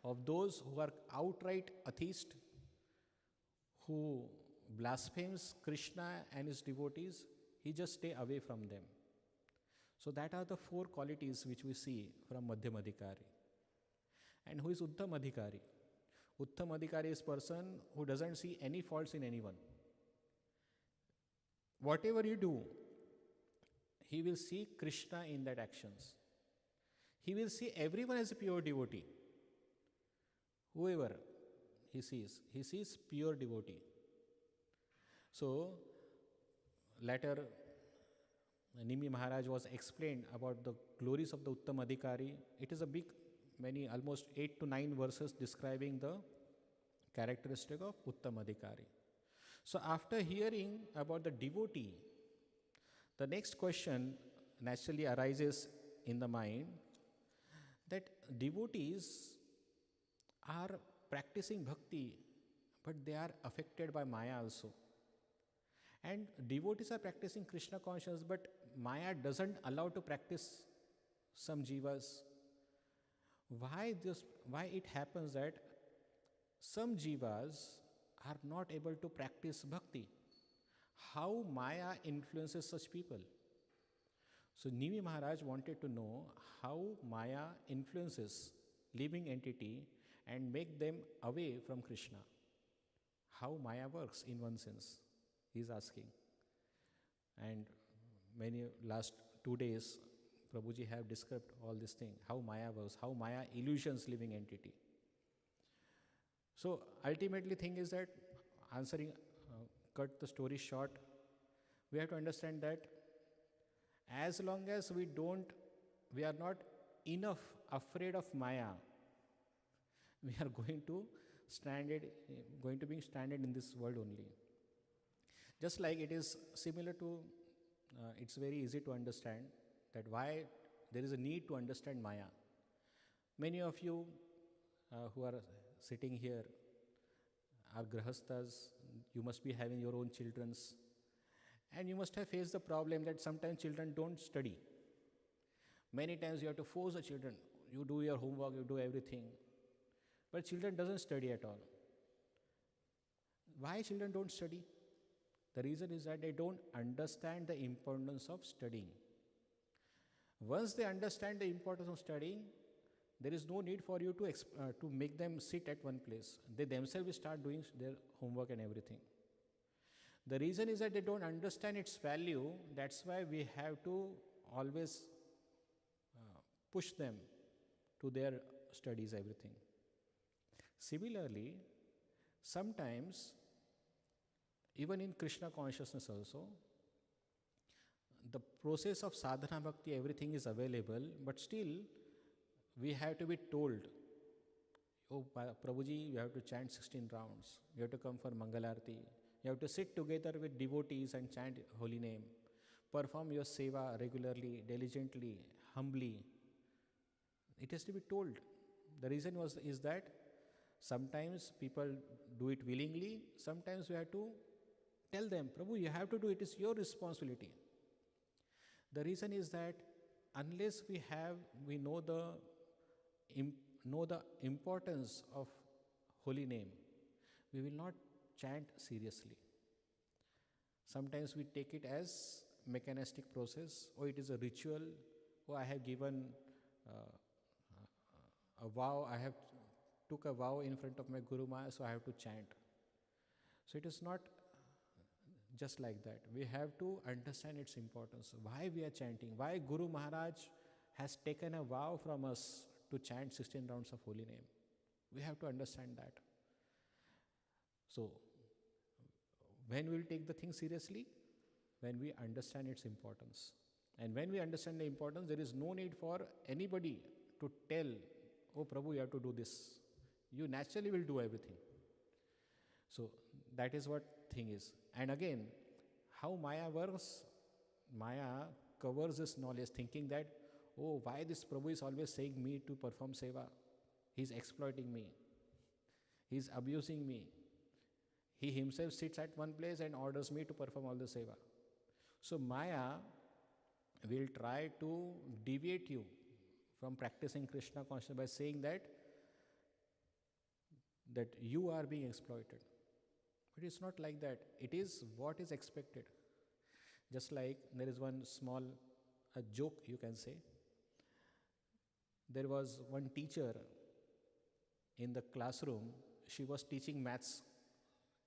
of those who are outright atheist, who blasphemes Krishna and his devotees, he just stay away from them. So that are the four qualities which we see from Madhyam Adhikari. And who is Uttam Adhikari? Uttam Adhikari is person who doesn't see any faults in anyone. Whatever you do, he will see Krishna in that actions. He will see everyone as a pure devotee. Whoever he sees pure devotee. So, later Nimi Maharaj was explained about the glories of the Uttam Adhikari. It is a big, almost 8 to 9 verses describing the characteristic of Uttam Adhikari. So after hearing about the devotee, the next question naturally arises in the mind that devotees are practicing bhakti, but they are affected by Maya also. And devotees are practicing Krishna consciousness, but Maya doesn't allow to practice some jivas. Why it happens that some jivas are not able to practice bhakti? How Maya influences such people? So Nimi Maharaj wanted to know how Maya influences living entity and make them away from Krishna. How Maya works in one sense, he is asking. And last 2 days, Prabhuji have described all this thing, how Maya works, how Maya illusions living entity. So ultimately thing is that, cut the story short, we have to understand that as long as we are not enough afraid of Maya, we are going to be stranded in this world only. Just like it is similar to, it's very easy to understand that why there is a need to understand Maya. Many of you who are sitting here are grahasthas, you must be having your own childrens, and you must have faced the problem that sometimes children don't study. Many times you have to force the children, you do your homework, you do everything, but children doesn't study at all. Why children don't study? The reason is that they don't understand the importance of studying. Once they understand the importance of studying, There is no need for you to make them sit at one place. They themselves will start doing their homework and everything. The reason is that they don't understand its value. That's why we have to always push them to their studies, everything. Similarly, sometimes, even in Krishna consciousness also, the process of sadhana bhakti, everything is available, but still we have to be told, oh Prabhuji, you have to chant 16 rounds, you have to come for Mangalarti, you have to sit together with devotees and chant holy name, perform your seva regularly, diligently, humbly. It has to be told. The reason is that sometimes people do it willingly, sometimes we have to tell them, Prabhu, you have to do it, it's your responsibility. The reason is that unless we know the importance of holy name, we will not chant seriously. Sometimes we take it as mechanistic process, or it is a ritual, or I have given a vow, I have took a vow in front of my Guru Maharaj, so I have to chant. So it is not just like that. We have to understand its importance. Why we are chanting? Why Guru Maharaj has taken a vow from us to chant 16 rounds of holy name? We have to understand that. So, when we will take the thing seriously? When we understand its importance. And when we understand the importance, there is no need for anybody to tell, oh Prabhu, you have to do this. You naturally will do everything. So, that is what thing is. And again, how Maya works, Maya covers this knowledge, thinking that, oh, why this Prabhu is always saying me to perform seva? He is exploiting me. He is abusing me. He himself sits at one place and orders me to perform all the seva. So Maya will try to deviate you from practicing Krishna consciousness by saying that you are being exploited. But it's not like that. It is what is expected. Just like there is one small joke you can say. There was one teacher in the classroom. She was teaching maths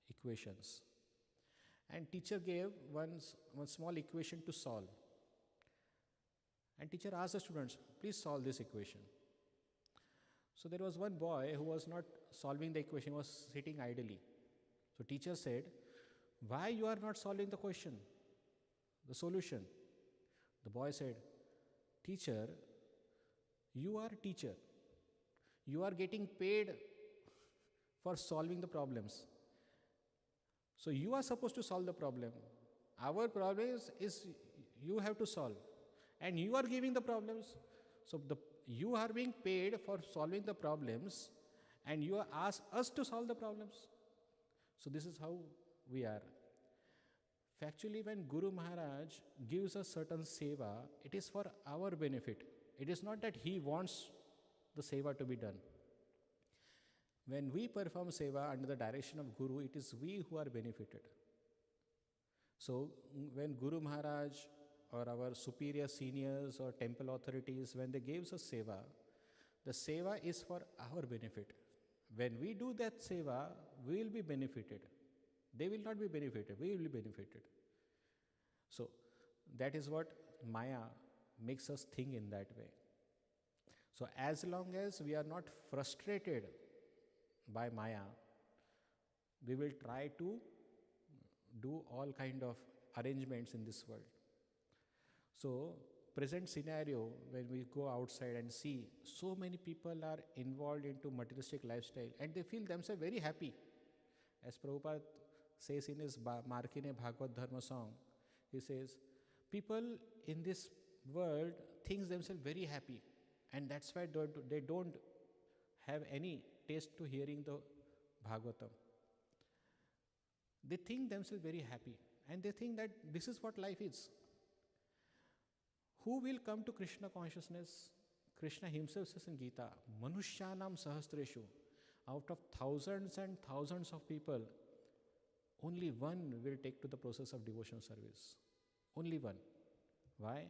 equations. And teacher gave one small equation to solve. And teacher asked the students, please solve this equation. So there was one boy who was not solving the equation, was sitting idly. So teacher said, why you are not solving the question, the solution? The boy said, teacher, you are teacher. You are getting paid for solving the problems. So you are supposed to solve the problem. Our problem is you have to solve. And you are giving the problems. So you are being paid for solving the problems, and you are asked us to solve the problems. So this is how we are. Factually, when Guru Maharaj gives us certain seva, it is for our benefit. It is not that he wants the seva to be done. When we perform seva under the direction of Guru, it is we who are benefited. So when Guru Maharaj or our superior seniors or temple authorities, when they give us seva, the seva is for our benefit. When we do that seva, we will be benefited. They will not be benefited, we will be benefited. So that is what Maya makes us think in that way. So as long as we are not frustrated by Maya, we will try to do all kind of arrangements in this world. So present scenario, when we go outside and see so many people are involved into materialistic lifestyle and they feel themselves very happy. As Prabhupada says in his Markine Bhagavad Dharma song, he says, people in this world think themselves very happy, and that's why they don't have any taste to hearing the Bhagavatam. They think themselves very happy, and they think that this is what life is. Who will come to Krishna consciousness? Krishna himself says in Gita, Manushyanam Sahasreshu, out of thousands and thousands of people, only one will take to the process of devotional service. Only one. Why?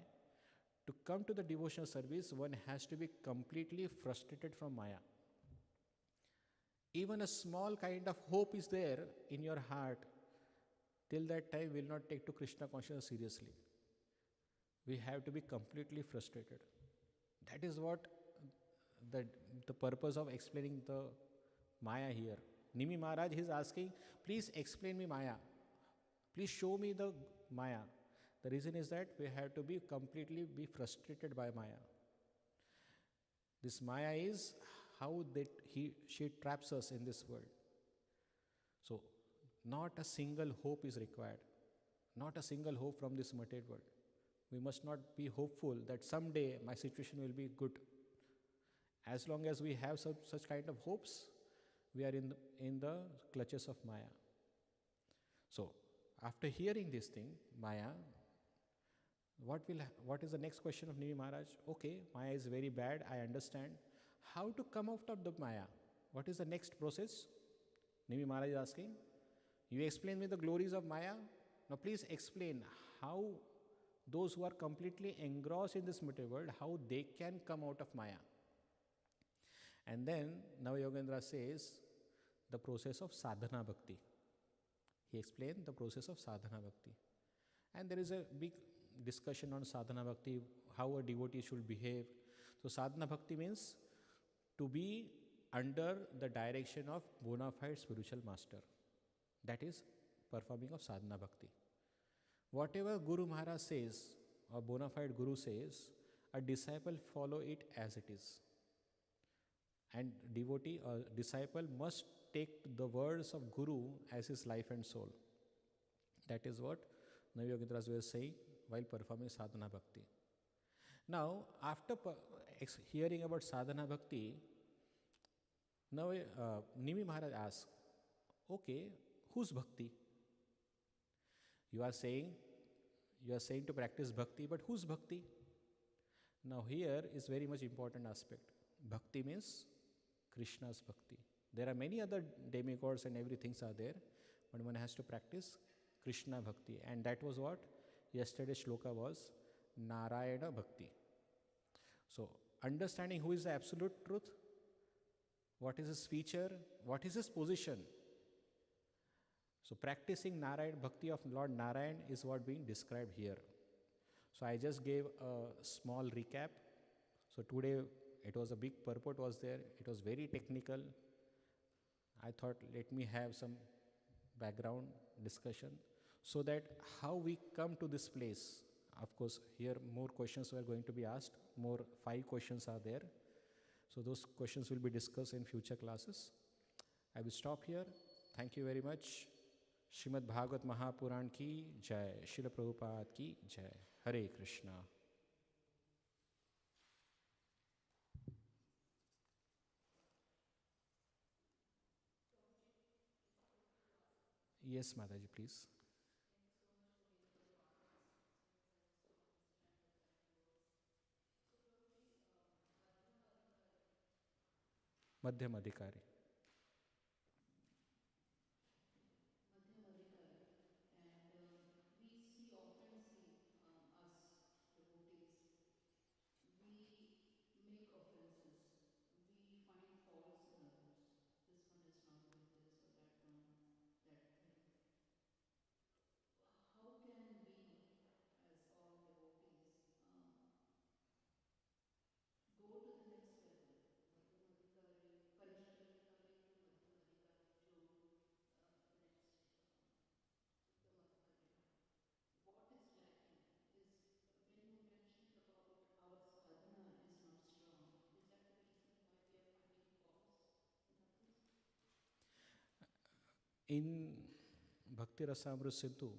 To come to the devotional service, one has to be completely frustrated from Maya. Even a small kind of hope is there in your heart, till that time will not take to Krishna consciousness seriously. We have to be completely frustrated. That is what the, the purpose of explaining the Maya here. Nimi Maharaj is asking, please explain me Maya. Please show me the Maya. The reason is that we have to be completely be frustrated by Maya. This Maya is how she traps us in this world. So, not a single hope is required. Not a single hope from this material world. We must not be hopeful that someday my situation will be good. As long as we have such kind of hopes, we are in the clutches of Maya. So, after hearing this thing, Maya, what is the next question of Nimi Maharaj? Okay, Maya is very bad, I understand. How to come out of the Maya? What is the next process? Nimi Maharaj is asking. You explain me the glories of Maya. Now please explain how those who are completely engrossed in this material world, how they can come out of Maya. And then Navayogendra says the process of sadhana bhakti. He explained the process of sadhana bhakti. And there is a big discussion on sadhana bhakti, how a devotee should behave. So sadhana bhakti means to be under the direction of bona fide spiritual master. That is performing of sadhana bhakti. Whatever Guru Maharaj says or bona fide Guru says, a disciple follow it as it is. And devotee or disciple must take the words of Guru as his life and soul. That is what Navayogendras were saying while performing sadhana bhakti. Now, after hearing about sadhana bhakti, now Nimi Maharaj asks, okay, whose bhakti? You are saying to practice bhakti, but whose bhakti? Now here is very much important aspect. Bhakti means Krishna's bhakti. There are many other demigods and everything are there, but one has to practice Krishna bhakti. And that was what yesterday's shloka was, Narayana bhakti. So understanding who is the absolute truth, what is his feature, what is his position. So practicing Narayana bhakti of Lord Narayan is what being described here. So I just gave a small recap. So today it was a big purport was there. It was very technical. I thought let me have some background discussion so that how we come to this place. Of course, here more questions were going to be asked. More 5 questions are there. So those questions will be discussed in future classes. I will stop here. Thank you very much. Srimad Bhagavatam Mahapuran ki jai. Srila Prabhupada ki jai. Hare Krishna. Yes, Mataji, please. Madhyam Adhikari. Madhyam Adhikari. And we often see us devotees, we make offenses, we find faults in others. This one is not doing this or that one, that thing. How can we, as all devotees, go to the next level? Madhyam Adhikari, Kanishta Adhikari to Madhyam Adhikari to the next Uttama Adhikari. What is lacking is when you mentioned about our sadhana is not strong, is that the reason why we are finding faults in others? In Bhakti Rasamrita Sindhu,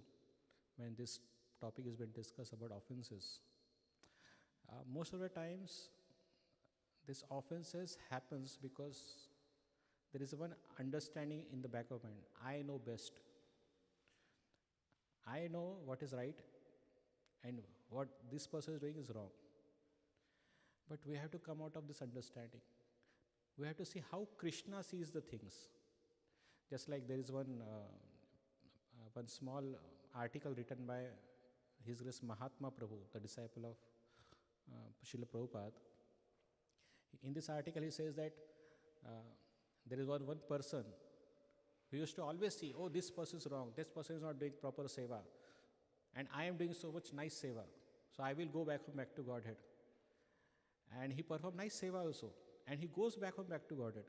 when this topic has been discussed about offenses, most of the times this offenses happens because there is one understanding in the back of mind. I know best. I know what is right and what this person is doing is wrong. But we have to come out of this understanding. We have to see how Krishna sees the things. Just like there is one small article written by His Grace Mahatma Prabhu, the disciple of Srila Prabhupada. In this article, he says that there is one person who used to always see, oh, this person is wrong, this person is not doing proper seva, and I am doing so much nice seva, so I will go back home back to Godhead. And he performed nice seva also, and he goes back home back to Godhead.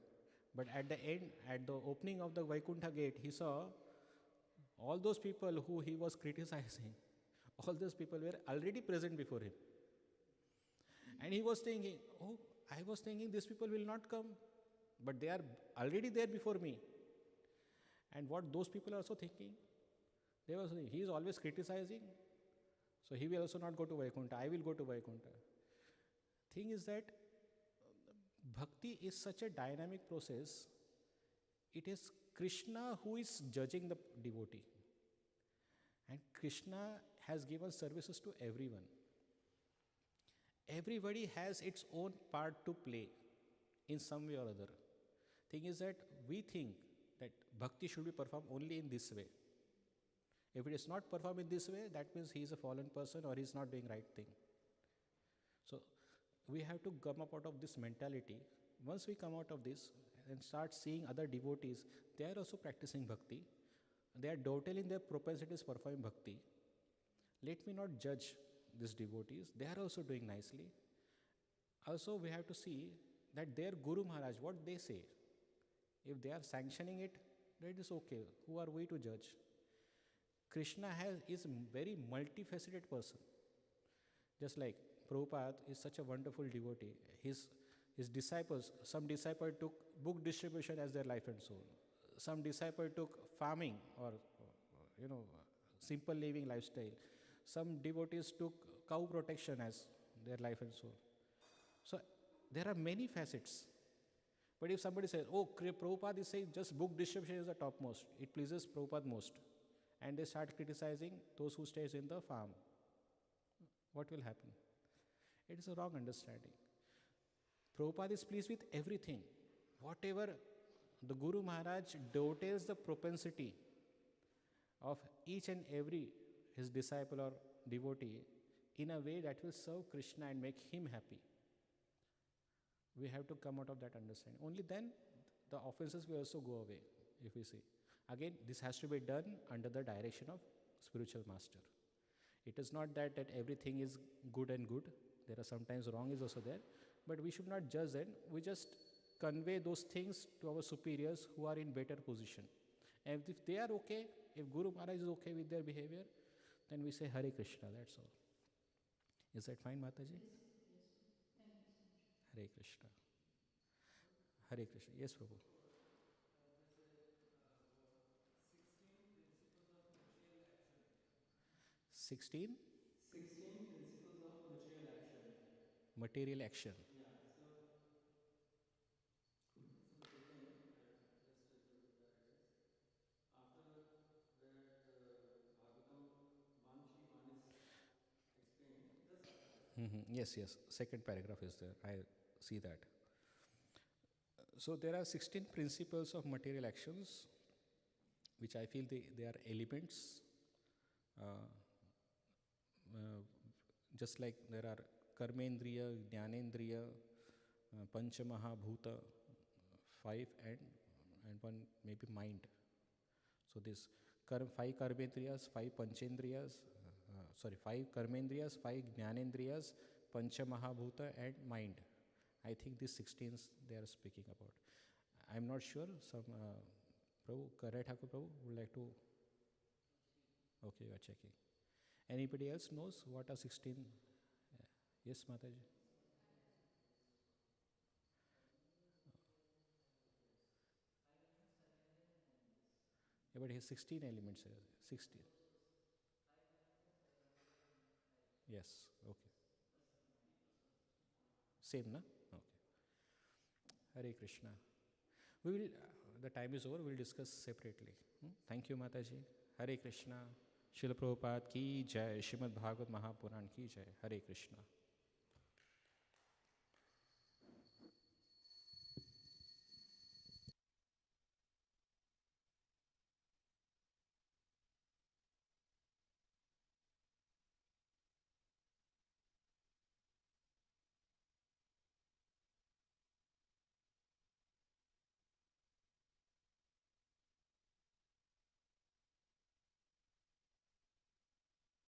But at the end, at the opening of the Vaikuntha gate, he saw all those people who he was criticizing, all those people were already present before him. And he was thinking, oh, I was thinking these people will not come, but they are already there before me. And what those people are also thinking, they were saying, he is always criticizing, so he will also not go to Vaikuntha, I will go to Vaikuntha. Thing is that bhakti is such a dynamic process. It is Krishna who is judging the devotee. And Krishna has given services to everyone. Everybody has its own part to play in some way or other. Thing is that we think that bhakti should be performed only in this way. If it is not performed in this way, that means he is a fallen person or he is not doing right thing. So we have to come up out of this mentality. Once we come out of this and start seeing other devotees, they are also practicing bhakti. They are dovetailing their propensities performing bhakti. Let me not judge these devotees. They are also doing nicely. Also, we have to see that their Guru Maharaj, what they say, if they are sanctioning it, that is okay. Who are we to judge? Krishna is very multifaceted person. Just like Prabhupada is such a wonderful devotee. His disciples, some disciples took book distribution as their life and soul. Some disciples took farming or simple living lifestyle. Some devotees took cow protection as their life and soul. So there are many facets. But if somebody says, oh, Prabhupada is saying just book distribution is the topmost, it pleases Prabhupada most, and they start criticizing those who stays in the farm, what will happen? It is a wrong understanding. Prabhupada is pleased with everything. Whatever the Guru Maharaj dovetails the propensity of each and every his disciple or devotee in a way that will serve Krishna and make him happy. We have to come out of that understanding. Only then the offenses will also go away, if we see. Again, this has to be done under the direction of spiritual master. It is not that everything is good and good. There are sometimes wrong is also there. But we should not judge them. We just convey those things to our superiors who are in better position. And if they are okay, if Guru Maharaj is okay with their behavior, then we say Hare Krishna, that's all. Is that fine, Mataji? Yes, yes. Thank you so much. Hare Krishna. Hare Krishna. Yes, Prabhu. 16 16 principles of material action. material action. Yeah, so from the beginning, just tell you where it is. After that, Bhagavatam 131 is explained, just after that. Yes. Second paragraph is there. I see that. So there are 16 principles of material actions, which I feel they are elements. Just like there are karmendriya, jnanendriya, panchamahabhuta, 5 and one maybe mind. So this 5 karmendriyas, 5 panchendriyas, 5 karmendriyas, 5 jnanendriyas, panchamahabhuta and mind. I think these 16 they are speaking about. I am not sure. Some Prabhu, Karai Thakur Prabhu would like to. Okay, you are checking. Anybody else knows what are 16? Yes, Mataji. Yeah, but he has 16 elements here. 16. Yes, okay. Same, na? Okay. Hare Krishna. We will, the time is over, we will discuss separately. Thank you, Mataji. Hare Krishna. Srila Prabhupada ki jai. Srimad Bhagavatam Mahapuran ki jai. Hare Krishna.